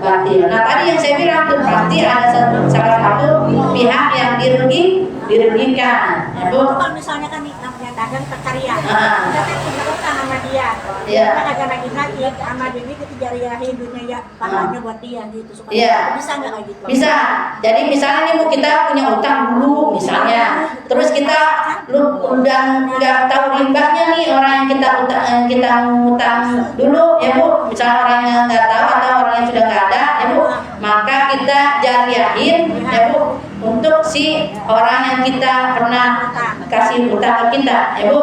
batil. Nah tadi yang saya bilang tuh pasti ada salah satu pihak yang dirugikan ya Bu. Kalau misalnya kan namanya dagang perkarya, kita kan punya utang sama dia, kita dagang lagi sama dia itu jariahin dunia ya, pahalanya buat dia gitu. Supaya bisa nggak kayak gitu? Bisa. Jadi misalnya nih Bu, kita punya utang dulu misalnya, terus kita udah nggak tahu rimbanya nih orang yang kita utang dulu ya Bu. Misalnya orang yang nggak tahu atau orang yang sudah nggak ada ya Bu, maka kita jariahin ya Bu untuk si orang yang kita pernah kasih utang ke kita ya Bu.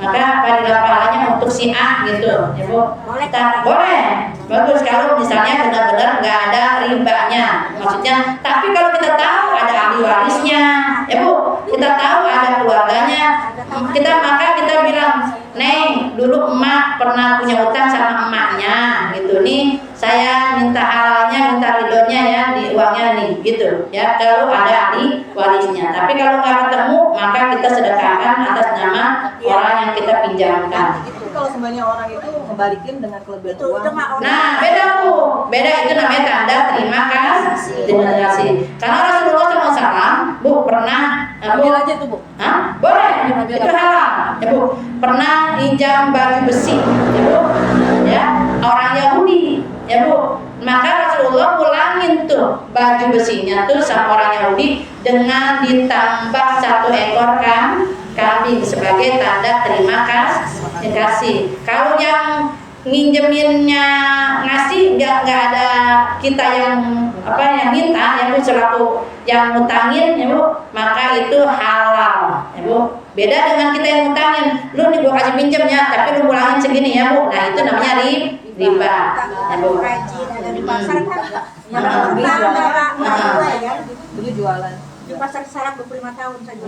Maka pahalanya untuk si A gitu ya Bu. Boleh. Bagus kalau misalnya benar-benar nggak ada ribanya, maksudnya. Tapi kalau kita tahu ada ahli warisnya ya Bu, kita tahu ada keluarganya, maka kita bilang, Neng, dulu emak pernah punya utang sama emaknya gitu nih, saya minta halalnya, minta ridhonya ya di uangnya nih gitu ya, kalau ada ahli warisnya. Tapi kalau nggak ketemu, maka kita sedekahkan atas nama orang yang kita pinjamkan. Itu kalau semuanya orang itu kembalikan dengan kelebihan uang. Nah, beda Bu, beda itu namanya tanda terima kasih. Karena Rasulullah SAW Bu pernah ambil aja tuh Bu. Hah? Boleh, itu halal ya Bu. Pernah pinjam baju besi ya Bu, ya orang Yahudi ya Bu. Maka Rasulullah pulangin tuh baju besinya tuh sama orang Yahudi dengan ditambah 1 ekor kambing sebagai tanda terima kasih. Kalau yang nginjeminnya ngasih nggak ada kita yang minta ya Bu, selaku yang ngutangin ya Bu, maka itu halal ya Bu. Beda dengan kita yang ngutangin, lu nih gua kasih pinjam ya, tapi lu pulangin segini ya Bu. Nah itu namanya riba ya Bu. Di pasar kan dulu jualan di pasar sarang 25 tahun saja.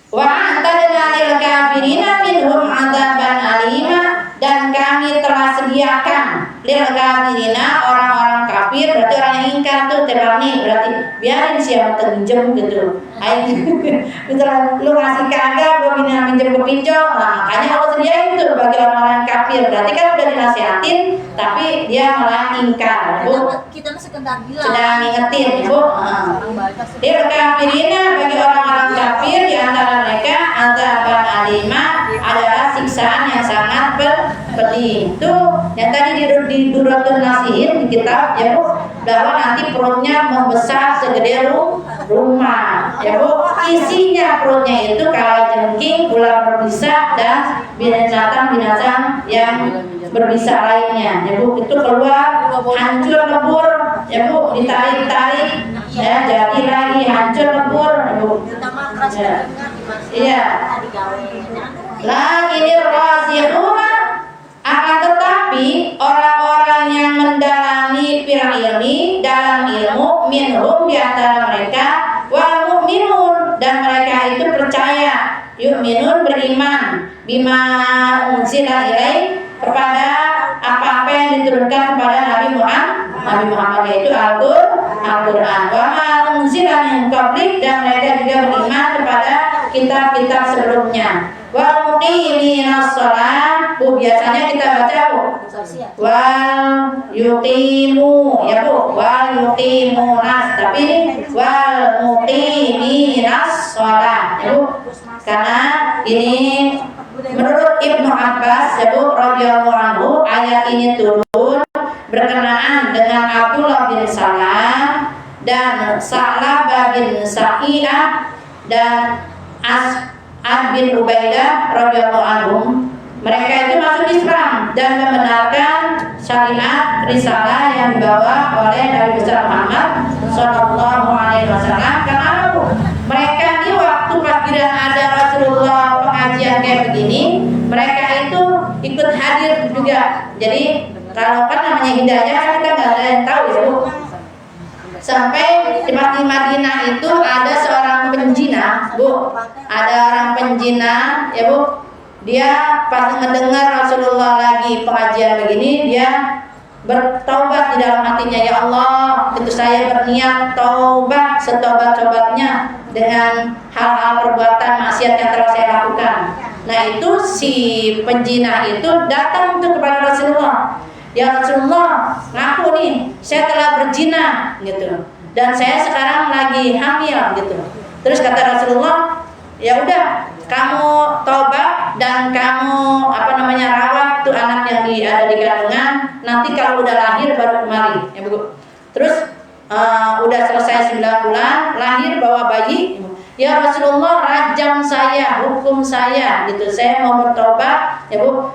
Wa a'tadna lil kafirina minhum 'adzaban alima, dan kami telah sediakan lil kafirina orang-orang kafir, berarti orang yang ingkar tuh tebak nih, berarti biarin siapa terpinjam gitu. Ayo misalnya lu ngasih kagak, gua minjem ke pinjol. Nah, makanya Allah sediain tuh bagi orang-orang kafir. Berarti kan udah dinasihatin tapi dia malah ingkar. Bu, Kita sekedar bilang. sedang ngingetin Bu. Lil kafirina, bagi orang-orang kafir, di antara mereka adzaban alima, adalah siksaan yang sangat pedih. Itu yang tadi di Duratun Nasihin di kitab ya Bu, bahwa nanti perutnya membesar segede rumah ya Bu. Isinya perutnya itu kalajengking, ular berbisa, dan binatang-binatang yang berbisa lainnya ya Bu. Itu keluar hancur lebur ya Bu, ditarik ya, jadi lagi hancur lebur ya Bu. Iya. Lagi rasihuna, akan tetapi orang-orang yang mendalami ilmi, dalam ilmu, minhum, di antara mereka, wal mu'minun, dan mereka itu percaya, yu'minun, beriman, bima unzila ilaih, kepada apa-apa yang diturunkan kepada Nabi Muhammad, yaitu Al-Quran. Wa ma unzila min qablik, dan mereka juga beriman kepada kitab-kitab sebelumnya. Wa muqiminas shalah, Bu, biasanya kita baca Bu, wal yuqimu, ya Bu, wal yuqimunas, tapi ini wal muqiminas sholat, ya Bu, karena ini menurut Ibnu Abbas, ya Bu, radhiyallahu anhu, ayat ini turun berkenaan dengan Abdullah bin Salam dan Sa'labah bin Sa'iyah dan As'ad bin Ubaidah radhiyallahu anhum. Mereka itu masuk Islam dan membenarkan syariat risalah yang dibawa oleh Nabi besar Muhammad sallallahu alaihi wasallam. Karena mereka ini waktu pas ada Rasulullah pengajian kayak begini, mereka itu ikut hadir juga. Jadi kalau kan namanya hidayah kita nggak ada yang tahu ya Bu. Sampai di Madinah itu ada seorang penjina, Bu. Ada orang penjina, ya Bu. Dia pas mendengar Rasulullah lagi pengajian begini, dia bertaubat di dalam hatinya, ya Allah, itu saya berniat taubat setobat-tobatnya dengan hal-hal perbuatan maksiat yang telah saya lakukan. Nah itu si penjina itu datang untuk kepada Rasulullah. Ya Rasulullah, ngaku nih, saya telah berzina gitu. Dan saya sekarang lagi hamil gitu. Terus kata Rasulullah, ya udah, kamu tobat dan kamu rawat tuh anak yang ada di kandungan. Nanti kalau udah lahir baru kemari, ya Bu. Terus udah selesai 9 bulan, lahir bawa bayi. Ya Rasulullah, rajam saya, hukum saya gitu. Saya mau bertobat, ya Bu.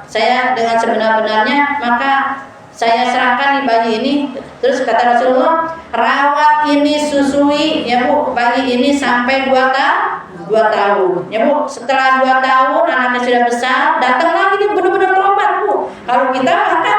Saya dengan sebenar-benarnya, maka saya serahkan nih bayi ini. Terus kata Rasulullah, rawat ini, susui, ya Bu, bayi ini sampai 2 tahun, ya Bu. Setelah 2 tahun anaknya sudah besar, datang lagi dia benar-benar tobat Bu. Kalau kita makan,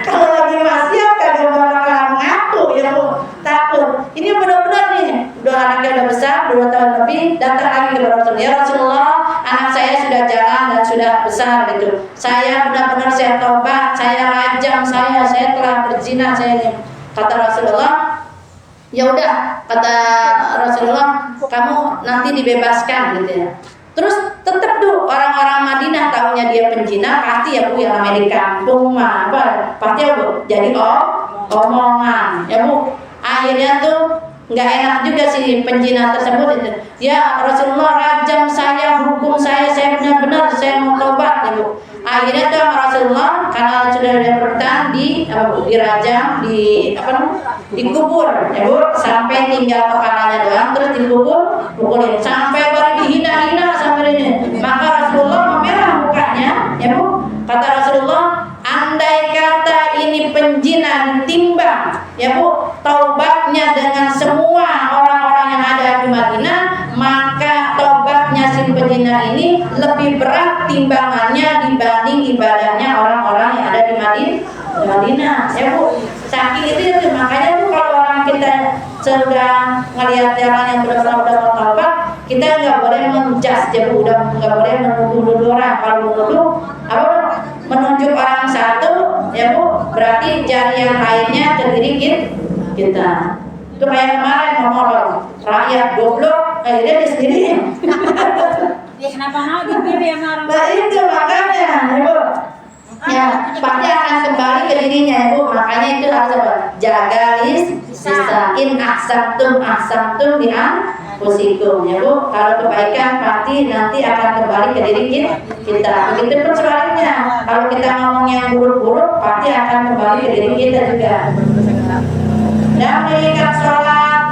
kalau lagi maksiat kagak bakal ngaku, ya Bu, takut. Ini benar-benar nih, udah anaknya udah besar, 2 tahun lebih, datang lagi ke Rasulullah. Ya Rasulullah, anak saya sudah jalan dan sudah besar gitu. Saya benar-benar saya tobat, saya rajam, saya telah berzina, saya. Kata Rasulullah, ya udah, kata Rasulullah, kamu nanti dibebaskan gitu ya. Terus tetap tuh orang-orang Madinah tahunya dia penjina, pasti ya Bu, yang namanya di kampung mah pasti ya Bu, jadi omongan ya Bu. Akhirnya tuh nggak enak juga si penjina tersebut itu. Ya Rasulullah, rajam saya, hukum saya benar-benar saya mau tobat ya Bu. Akhirnya tuh Rasulullah karena sudah bertahan dirajam, dikubur ya Bu, sampai tinggal kepalanya doang, terus dipukulin sampai baru dihina-hina sampai ini. Maka Rasulullah memerah mukanya ya Bu. Kata Rasulullah, andai kata ini penjina ditimbang ya Bu, taubatnya dengan semua orang-orang yang ada di Madinah, maka taubatnya si penjina ini lebih berat timbangannya dibanding ibadahnya orang-orang yang ada di Madinah ya Bu. Saking itu makanya tuh kalau orang kita sudah ngelihat orang yang benar-benar taubat, kita nggak boleh menjudge ya Bu, udah nggak boleh menuduh orang. Kalau menuduh menunjuk orang satu ya Bu, berarti jari yang lainnya ke diri kita. Itu kayak kemarin ngomong rakyat goblok, akhirnya dia sendiri. Ya kenapa mau dipilih sama orang? Nah itu makanya ya Bu, ya pasti akan kembali ke dirinya ya Bu. Makanya itu harus jaga lisan, ahsantum bi anfusikum ya Bu. Kalau kebaikan pasti nanti akan kembali ke diri kita. Begitu pun sebaliknya, kalau kita ngomong yang buruk-buruk pasti akan kembali ke diri kita juga. Dan meningkat sholat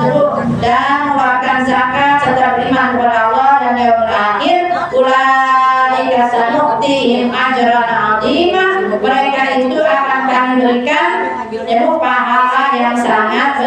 dan mengeluarkan zakat serta beriman kepada Allah dan yaumil akhir, ulaika sanu'tihim ajran 'azima. Mereka itu akan kami berikan pahala yang sangat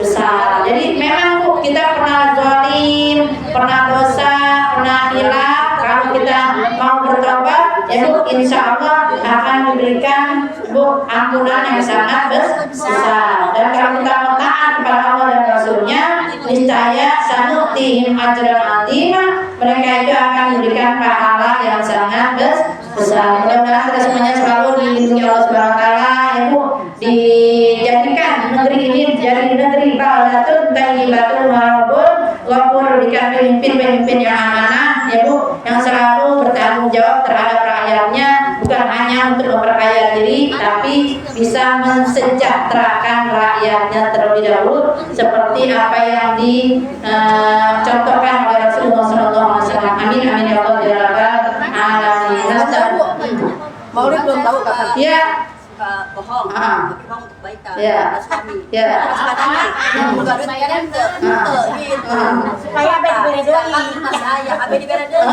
besar. Jadi memang Bu, kita pernah zalim, pernah dosa, pernah hilaf. Kalau kita mau bertobat ya Bu, insya Allah akan diberikan Bu ampunan yang sangat besar. Dan kalau kita mau taat kepada Allah dan Rasulnya, niscaya sanu'tihim ajran 'azima. Mereka itu akan diberikan pahala yang sangat besar. Mudah-mudahan kita semuanya selalu dilindungi Allah Subhanahu wa taala ya Bu, dijadikan negeri ini jadi negeri baldatun thayyibatun warabun ghafur, dikasih pemimpin yang amanah ya Bu, yang selalu bertanggung jawab terhadap rakyatnya. hanya untuk memperkaya diri, tapi bisa mensejahterakan rakyatnya terlebih dahulu, seperti apa yang dicontohkan oleh Rasulullah SAW. Amin amin ya Allah ya rabbal alamin. Maulid belum tahu kapan. Ya. Suka bohong, Ah. tapi bohong untuk kebaikan. Ya. Terus kami. Ya. Terus katanya, yang berbalut kan gitu. Supaya abis beredoi. Saya, abis diberedoi.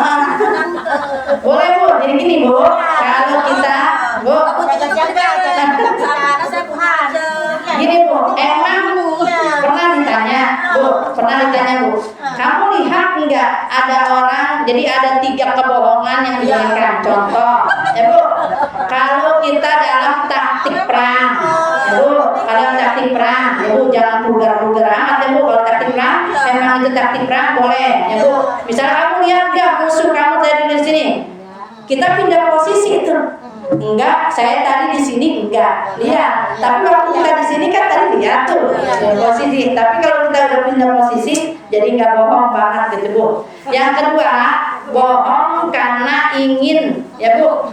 Boleh Bu, jadi gini Bu, kalau kita Bu, Karena saya punya aja. gini Bu, emang pernah ditanya Bu, kamu lihat enggak ada orang, jadi ada 3 kebohongan yang diberikan. Contoh, ya Bu, kalau kita dalam taktik perang, ya Bu, kalau taktik perang, ya Bu, jangan vulgar-vulgar amat ya Bu. Kalau taktik perang, memang itu taktik perang boleh, ya Bu. Misalnya kamu lihat enggak musuh kamu tadi di sini, kita pindah posisi itu. Enggak, saya tadi di sini enggak lihat. Tapi waktu kita di sini kan tadi lihat tuh posisi. Tapi kalau kita udah pindah posisi, jadi nggak bohong banget gitu Bu. Yang kedua, bohong karena ingin ya Bu,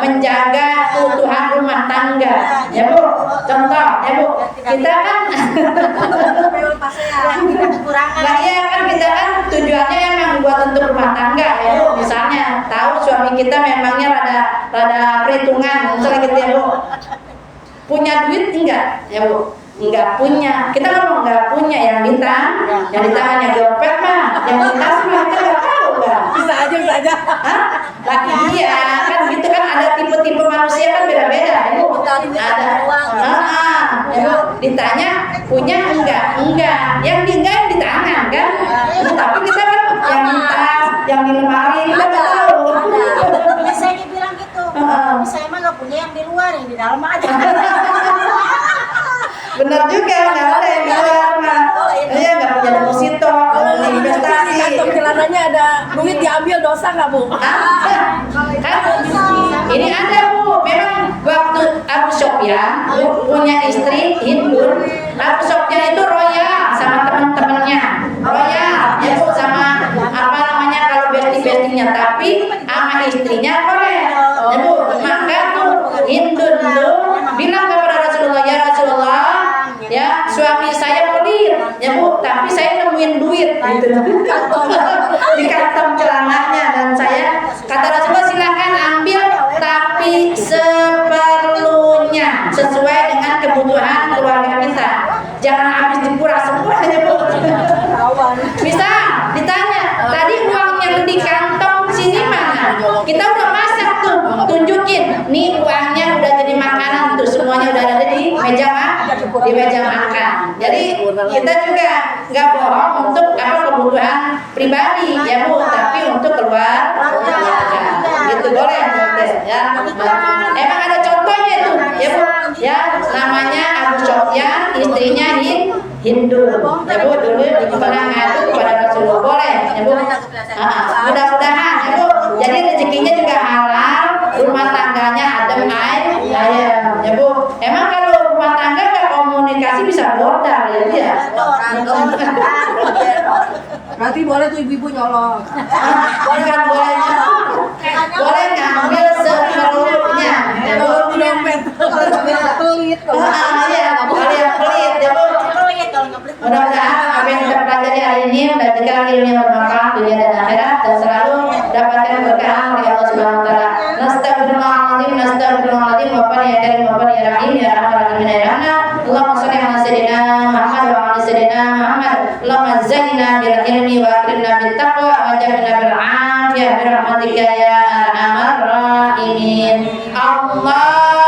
menjaga keutuhan rumah tangga ya Bu. Contoh ya Bu, kita kan nah iya kan kita kan tujuannya emang buat untuk rumah tangga ya Bu. Misalnya tahu suami kita memangnya rada perhitungan misalnya gitu ya Bu. Punya duit enggak ya Bu? Enggak punya. Kita ngomong enggak punya, yang di tangan yang dompet mah, yang di tas mah kita enggak tahu kan. Bisa aja. Hah? Lagi iya kan gitu kan, ada tipe-tipe manusia kan beda-beda ya Bu. Ada ya Bu, ditanya punya enggak, yang yang di tangan kan. Tapi kita kan yang di tas, yang di lemari kita enggak tahu. Saya dibilang gitu. Tapi saya mah nggak punya yang di luar, yang di dalam aja. Benar juga, nggak ada yang di luar mah. Iya, nggak punya deposito, nggak punya investasi. Di kantong celananya ada duit diambil, dosa nggak Bu? Kan ini ada Bu, memang waktu Abu Sofyan punya istri Hindun. Abu Sofyan itu royal sama teman-temannya, royal ya Bu, sama apa namanya kalau besti-bestinya, tapi sama istrinya Korea ya Bu. Maka tuh Hindun tuh bilang kepada Rasulullah, ya Rasulullah, ya suami saya pelit ya Bu, tapi saya nemuin duit gitu di kantong celananya, dan saya kata Rasulullah silakan ambil tapi seperlunya sesuai dengan kebutuhan keluarga kita, jangan habis dikuras semuanya Bu. Misal ditanya tadi uangnya di kantong sini mana, kita udah masak tuh, tunjukin nih uangnya udah jadi makanan tuh, semuanya udah ada di meja makan. Jadi kita juga nggak bohong untuk kebutuhan pribadi ya Bu, tapi untuk keluarga gitu boleh ya. Emang ada contohnya tuh ya Bu, ya namanya Abu Sofyan, istrinya Hindu ya Bu, dulu pernah ngadu kepada Rasulullah, boleh ya Bu. Mudah-mudahan ya Bu, jadi rezekinya juga halal, rumah tangganya adem ayem ya Bu. Emang kalau rumah tangga nggak komunikasi bisa bordar ya Bu ya. Berarti boleh tuh ibu-ibu nyolong. Boleh ngambil seperlunya ya Bu. Kalau sambil pelit. Iya, boleh yang pelit ya Bu. Mudah-mudahan apa yang kita pelajari hari ini menjadikan ilmu yang bermanfaat dunia dan akhirat, dan selalu dapatkan berkahan oleh Allah Subhanahu wa taala. Nastagfirullahaladzim wa fani ya karim wa fani ya rahim ya rahman rahimin ya rahman. Allahumma shalli ala sayyidina Muhammad wa ala sayyidina Muhammad. Allahumma zayyina bil ilmi wa akrimna bit taqwa wa jannibna bil afiyah bi rahmatika ya arhamar rahimin. Allah